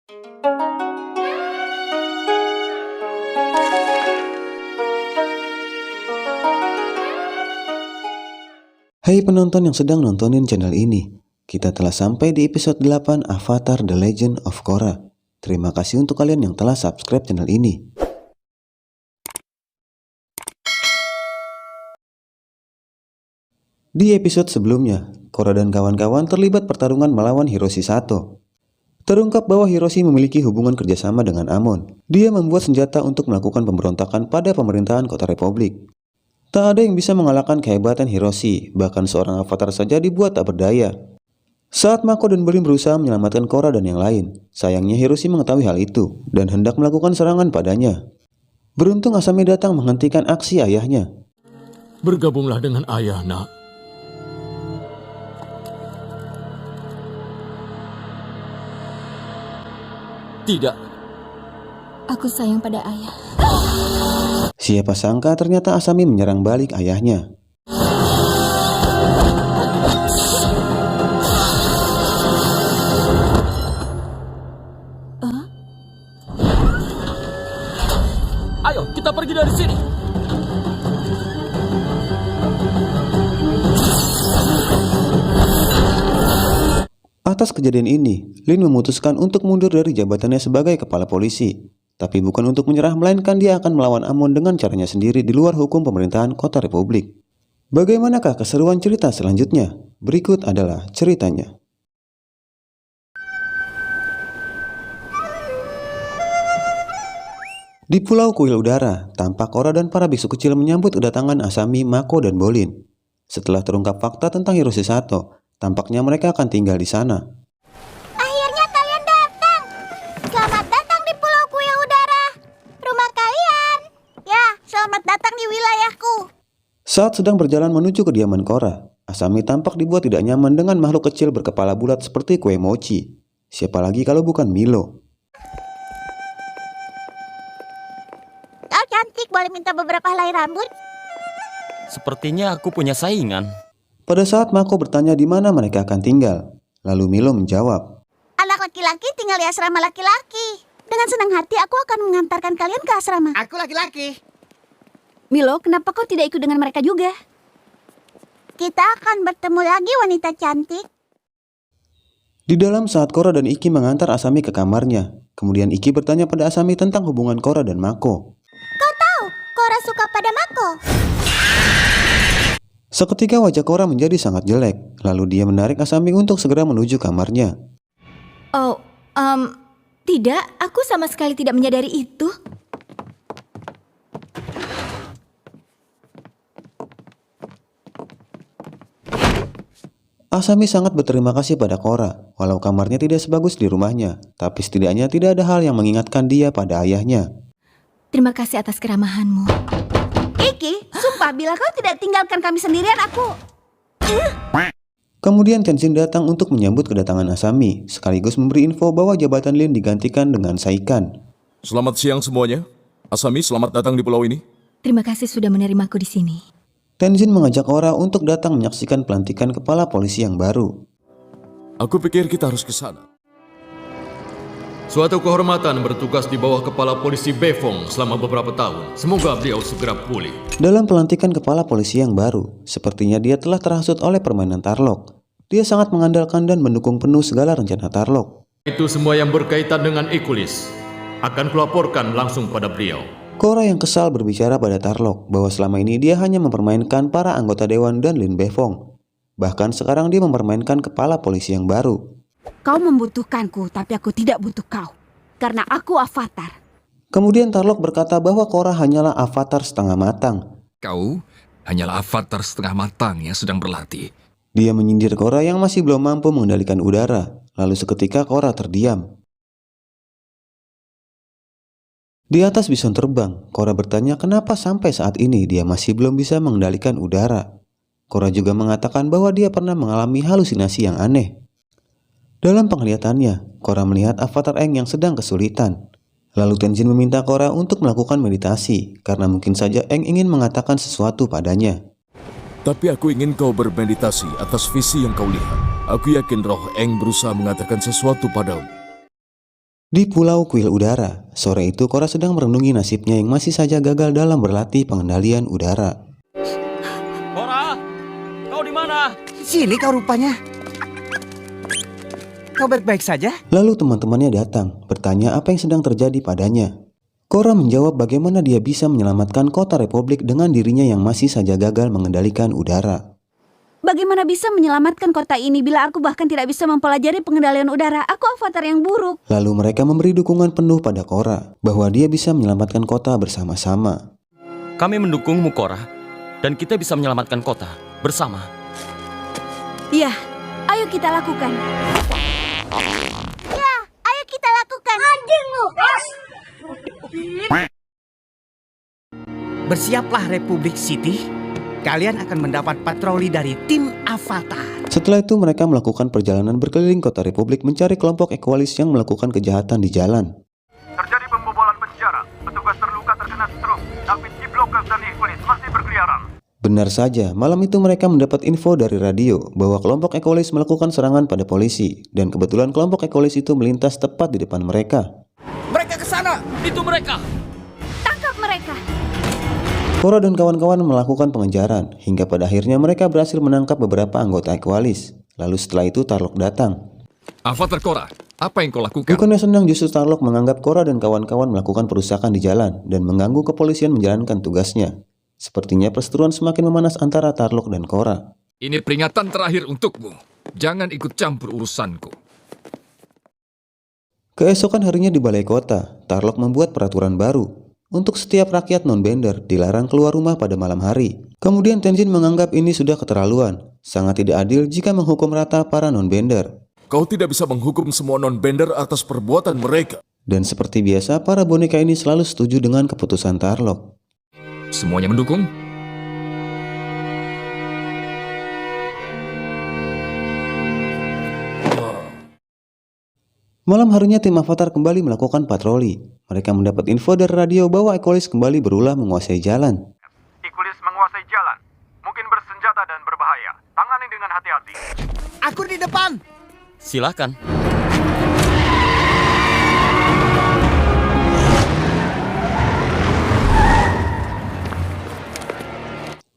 Hai penonton yang sedang nontonin channel ini, kita telah sampai di episode 8 Avatar The Legend of Korra. Terima kasih untuk kalian yang telah subscribe channel ini. Di episode sebelumnya, Korra dan kawan-kawan terlibat pertarungan melawan Hiroshi Sato. Terungkap bahwa Hiroshi memiliki hubungan kerjasama dengan Amon. Dia membuat senjata untuk melakukan pemberontakan pada pemerintahan Kota Republik. Tak ada yang bisa mengalahkan kehebatan Hiroshi, bahkan seorang avatar saja dibuat tak berdaya. Saat Mako dan Bolin berusaha menyelamatkan Korra dan yang lain, sayangnya Hiroshi mengetahui hal itu dan hendak melakukan serangan padanya. Beruntung Asami datang menghentikan aksi ayahnya. Bergabunglah dengan ayah, nak. Tidak. Aku sayang pada ayah. Siapa sangka ternyata Asami menyerang balik ayahnya. Ayo, kita pergi dari sini. Atas kejadian ini, Lin memutuskan untuk mundur dari jabatannya sebagai kepala polisi. Tapi bukan untuk menyerah, melainkan dia akan melawan Amon dengan caranya sendiri di luar hukum pemerintahan Kota Republik. Bagaimanakah keseruan cerita selanjutnya? Berikut adalah ceritanya. Di Pulau Kuil Udara, tampak Korra dan para biksu kecil menyambut kedatangan Asami, Mako, dan Bolin. Setelah terungkap fakta tentang Hiroshi Sato, tampaknya mereka akan tinggal di sana. Akhirnya kalian datang. Selamat datang di Pulau Kuil Udara, rumah kalian. Ya, selamat datang di wilayahku. Saat sedang berjalan menuju kediaman Korra, Asami tampak dibuat tidak nyaman dengan makhluk kecil berkepala bulat seperti kue mochi. Siapa lagi kalau bukan Milo? Kau cantik, boleh minta beberapa helai rambut? Sepertinya aku punya saingan. Pada saat Mako bertanya di mana mereka akan tinggal, lalu Milo menjawab, Anak laki-laki tinggal di asrama laki-laki. Dengan senang hati aku akan mengantarkan kalian ke asrama. Aku laki-laki. Milo, kenapa kau tidak ikut dengan mereka juga? Kita akan bertemu lagi, wanita cantik. Di dalam saat Korra dan Iki mengantar Asami ke kamarnya, kemudian Iki bertanya pada Asami tentang hubungan Korra dan Mako. Kau tahu, Korra suka pada Mako. Seketika wajah Korra menjadi sangat jelek, lalu dia menarik Asami untuk segera menuju kamarnya. Oh, tidak, aku sama sekali tidak menyadari itu. Asami sangat berterima kasih pada Korra, walau kamarnya tidak sebagus di rumahnya, tapi setidaknya tidak ada hal yang mengingatkan dia pada ayahnya. Terima kasih atas keramahanmu. Iki, sumpah bila kau tidak tinggalkan kami sendirian, aku... Kemudian Tenzin datang untuk menyambut kedatangan Asami, sekaligus memberi info bahwa jabatan Lin digantikan dengan Saikan. Selamat siang semuanya. Asami, selamat datang di pulau ini. Terima kasih sudah menerimaku di sini. Tenzin mengajak Korra untuk datang menyaksikan pelantikan kepala polisi yang baru. Aku pikir kita harus ke sana. Suatu kehormatan bertugas di bawah kepala polisi Befong selama beberapa tahun. Semoga beliau segera pulih. Dalam pelantikan kepala polisi yang baru, sepertinya dia telah terhasut oleh permainan Tarlok. Dia sangat mengandalkan dan mendukung penuh segala rencana Tarlok. Itu semua yang berkaitan dengan Ikulis akan kulaporkan langsung pada beliau. Korra yang kesal berbicara pada Tarlok bahwa selama ini dia hanya mempermainkan para anggota dewan dan Lin Befong. Bahkan sekarang dia mempermainkan kepala polisi yang baru. Kau membutuhkanku, tapi aku tidak butuh kau. Karena aku avatar. Kemudian Tarlok berkata bahwa Korra hanyalah avatar setengah matang. Kau hanyalah avatar setengah matang yang sedang berlatih. Dia menyindir Korra yang masih belum mampu mengendalikan udara. Lalu seketika Korra terdiam. Di atas bison terbang, Korra bertanya kenapa sampai saat ini dia masih belum bisa mengendalikan udara. Korra juga mengatakan bahwa dia pernah mengalami halusinasi yang aneh. Dalam penglihatannya, Korra melihat avatar Aang yang sedang kesulitan. Lalu Tenzin meminta Korra untuk melakukan meditasi, karena mungkin saja Aang ingin mengatakan sesuatu padanya. Tapi aku ingin kau bermeditasi atas visi yang kau lihat. Aku yakin roh Aang berusaha mengatakan sesuatu padamu. Di Pulau Kuil Udara, sore itu Cora sedang merenungi nasibnya yang masih saja gagal dalam berlatih pengendalian udara. Cora, kau di mana? Sini kau rupanya. Kau baik-baik saja? Lalu teman-temannya datang, bertanya apa yang sedang terjadi padanya. Cora menjawab bagaimana dia bisa menyelamatkan kota Republik dengan dirinya yang masih saja gagal mengendalikan udara. Bagaimana bisa menyelamatkan kota ini bila aku bahkan tidak bisa mempelajari pengendalian udara? Aku avatar yang buruk. Lalu mereka memberi dukungan penuh pada Cora, bahwa dia bisa menyelamatkan kota bersama-sama. Kami mendukungmu, Cora. Dan kita bisa menyelamatkan kota bersama. Ya, ayo kita lakukan. Ya, ayo kita lakukan. Bersiaplah Republik City. Kalian akan mendapat patroli dari tim Avatar. Setelah itu mereka melakukan perjalanan berkeliling kota Republik mencari kelompok Equalis yang melakukan kejahatan di jalan. Terjadi pembobolan penjara, petugas terluka terkena stroke, tapi T-Blockers dan Equalis masih berkeliaran. Benar saja, malam itu mereka mendapat info dari radio bahwa kelompok Equalis melakukan serangan pada polisi, dan kebetulan kelompok Equalis itu melintas tepat di depan mereka. Mereka ke sana. Itu mereka. Tangkap mereka. Cora dan kawan-kawan melakukan pengejaran, hingga pada akhirnya mereka berhasil menangkap beberapa anggota Equalis. Lalu setelah itu Tarlok datang. Avatar Cora, apa yang kau lakukan? Bukannya senang, justru Tarlok menganggap Cora dan kawan-kawan melakukan perusakan di jalan dan mengganggu kepolisian menjalankan tugasnya. Sepertinya perseteruan semakin memanas antara Tarlok dan Cora. Ini peringatan terakhir untukmu. Jangan ikut campur urusanku. Keesokan harinya di balai kota, Tarlok membuat peraturan baru. Untuk setiap rakyat non-bender dilarang keluar rumah pada malam hari. Kemudian Tenzin menganggap ini sudah keterlaluan. Sangat tidak adil jika menghukum rata para non-bender. Kau tidak bisa menghukum semua non-bender atas perbuatan mereka. Dan seperti biasa, para boneka ini selalu setuju dengan keputusan Tarlok. Semuanya mendukung? Malam harinya tim Avatar kembali melakukan patroli. Mereka mendapat info dari radio bahwa Equalis kembali berulah menguasai jalan. Equalis menguasai jalan, mungkin bersenjata dan berbahaya. Tangani dengan hati-hati. Aku di depan. Silakan.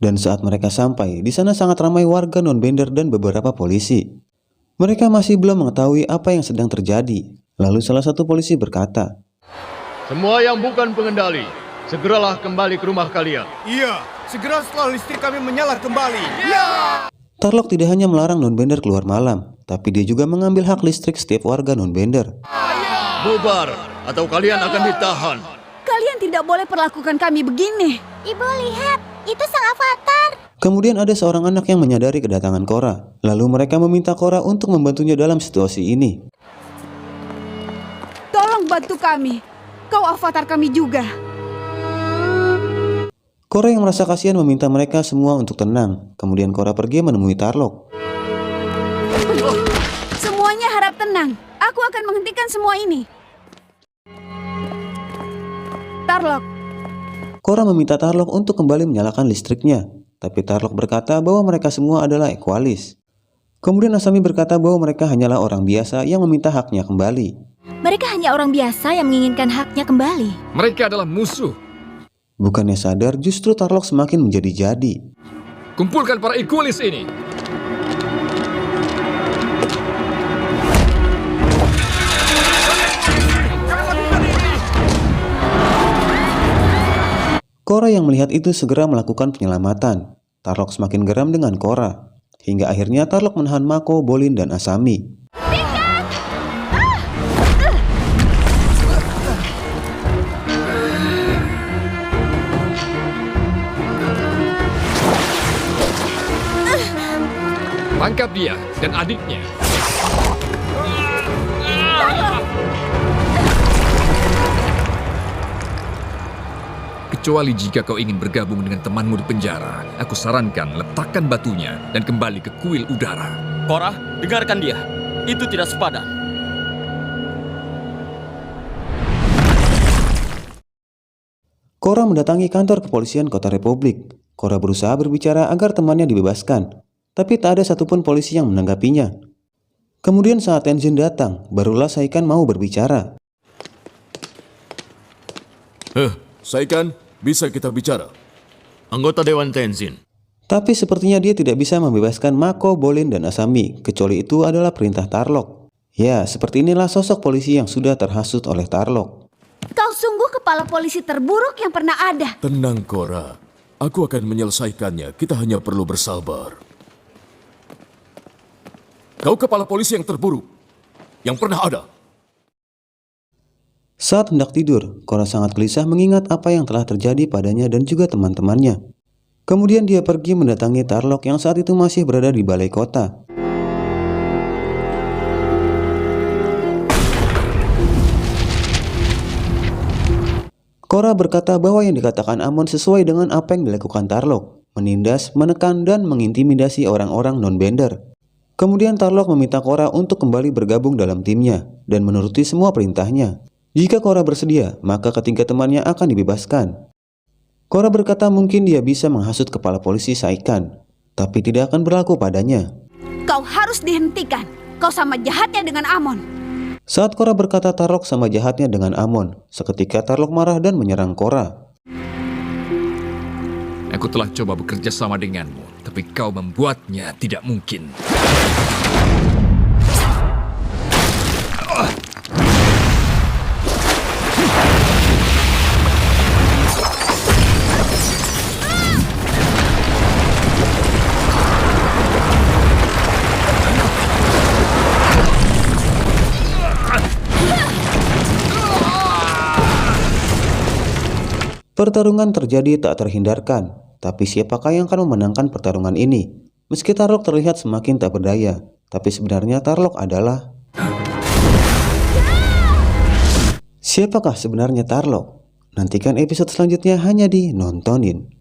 Dan saat mereka sampai, di sana sangat ramai warga non-bender dan beberapa polisi. Mereka masih belum mengetahui apa yang sedang terjadi. Lalu salah satu polisi berkata, Semua yang bukan pengendali, segeralah kembali ke rumah kalian. Iya, segera setelah listrik kami menyala kembali. Tarlok tidak hanya melarang non-bender keluar malam, tapi dia juga mengambil hak listrik setiap warga non-bender. Bubar, atau kalian akan ditahan. Kalian tidak boleh perlakukan kami begini. Ibu lihat, itu sang avatar. Kemudian ada seorang anak yang menyadari kedatangan Cora. Lalu mereka meminta Cora untuk membantunya dalam situasi ini. Tolong bantu kami. Kau avatar kami juga. Cora yang merasa kasihan meminta mereka semua untuk tenang. Kemudian Cora pergi menemui Tarlok. Semuanya harap tenang. Aku akan menghentikan semua ini. Tarlok, Cora meminta Tarlok untuk kembali menyalakan listriknya. Tapi Tarlok berkata bahwa mereka semua adalah Equalis. Kemudian Asami berkata bahwa mereka hanyalah orang biasa yang meminta haknya kembali. Mereka hanya orang biasa yang menginginkan haknya kembali. Mereka adalah musuh. Bukannya sadar, justru Tarlok semakin menjadi-jadi. Kumpulkan para Equalis ini. Cora yang melihat itu segera melakukan penyelamatan. Tarlok semakin geram dengan Cora. Hingga akhirnya Tarlok menahan Mako, Bolin, dan Asami. Tangkap dia dan adiknya. Kecuali jika kau ingin bergabung dengan temanmu di penjara, aku sarankan letakkan batunya dan kembali ke kuil udara. Cora, dengarkan dia. Itu tidak sepadan. Cora mendatangi kantor kepolisian kota Republik. Cora berusaha berbicara agar temannya dibebaskan, tapi tak ada satupun polisi yang menanggapinya. Kemudian saat Tenzin datang, barulah Saikan mau berbicara. Saikan, bisa kita bicara? Anggota Dewan Tenzin. Tapi sepertinya dia tidak bisa membebaskan Mako, Bolin, dan Asami, kecuali itu adalah perintah Tarlok. Ya, seperti inilah sosok polisi yang sudah terhasut oleh Tarlok. Kau sungguh kepala polisi terburuk yang pernah ada. Tenang, Cora. Aku akan menyelesaikannya. Kita hanya perlu bersabar. Kau kepala polisi yang terburuk yang pernah ada. Saat hendak tidur, Cora sangat gelisah mengingat apa yang telah terjadi padanya dan juga teman-temannya. Kemudian dia pergi mendatangi Tarlok yang saat itu masih berada di balai kota. Cora berkata bahwa yang dikatakan Amon sesuai dengan apa yang dilakukan Tarlok, menindas, menekan, dan mengintimidasi orang-orang non-bender. Kemudian Tarlok meminta Cora untuk kembali bergabung dalam timnya dan menuruti semua perintahnya. Jika Cora bersedia, maka ketiga temannya akan dibebaskan. Cora berkata mungkin dia bisa menghasut kepala polisi Saikan, tapi tidak akan berlaku padanya. Kau harus dihentikan. Kau sama jahatnya dengan Amon. Saat Cora berkata Tarlok sama jahatnya dengan Amon, seketika Tarlok marah dan menyerang Cora. Aku telah coba bekerja sama denganmu, tapi kau membuatnya tidak mungkin. Pertarungan terjadi tak terhindarkan, tapi siapakah yang akan memenangkan pertarungan ini? Meski Tarlok terlihat semakin tak berdaya, tapi sebenarnya Tarlok adalah... Siapakah sebenarnya Tarlok? Nantikan episode selanjutnya hanya di Nontonin.